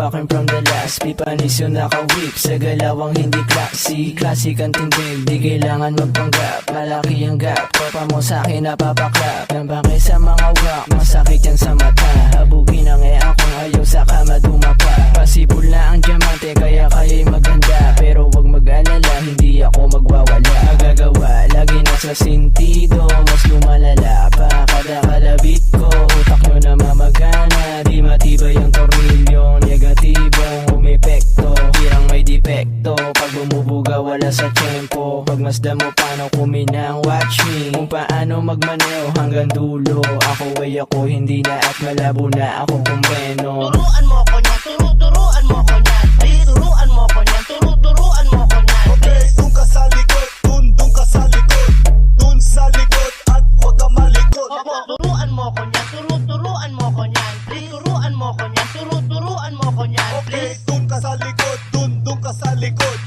fucking from the last. Pipanis yung naka-whip sa galawang hindi classy. Classic ang tindig, di kailangan magpanggap. Malaki ang gap, tropa mo sa'kin napapaklap. Nambangay sa mga wak, masakit yan sa mata. Habugin ang akong ayaw sa kama dumapa. Pasibol na ang diamante kaya kaya'y maganda. Pero wag mag-alala, hindi ako magwawala. Magagawa, lagi nasa sentido. Mas lumalala pa kada kalabit ko. Utak nyo na mamagana, di matibay ang tornilyo. Negatibong umepekto, hirang may depekto. Pag bumubuga wala sa tempo. Pagmasdan mo paano kuminang, watch me kung paano magmaneho hanggang dulo. Ako ay ako, hindi na at malabo na ako kumeno. Turuan mo ko niyan, turuan mo ko niyan. Ay, turuan mo ko niyan, turuan mo ko niyan. Okay, dun ka sa likod, dun ka sa likod. Dun sa likod at huwag ka malikot. Opo, turuan mo ko niyan, turuan mo ko niyan. Ay, turuan mo ko niyan, turuan mo ko niyan. Okay, dun ka sa likod, dun ka sa likod.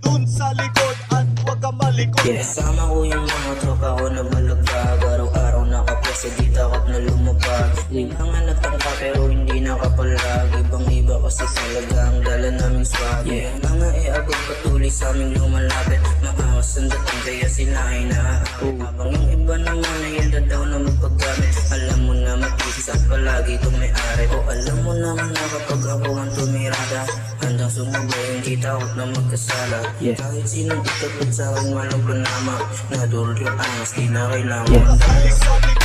Dun sa likod at huwag ka malikot. Kasama ko yung mga tropa ko na balaglag. Araw-araw nakapwesto di takot na lumapag. Libangan nagtangka pero hindi nakapalag. Ibang-iba kasi talaga ang dala naming swag. Mga agad patuloy sa aming lumalapit. Maawas ang dating kaya sila ay naaakit. Habang yung iba naman ay handa daw na magpaggamit. Alam mo na mag-isa palagi itong may-ari. O alam mo naman na kapag ako ang tumirada, handang sumabay hindi takot na magkasala. Kahit sinong itapat sa akin walang panama. Nadurol yung angas di na kailangan. Dun ka sa likod,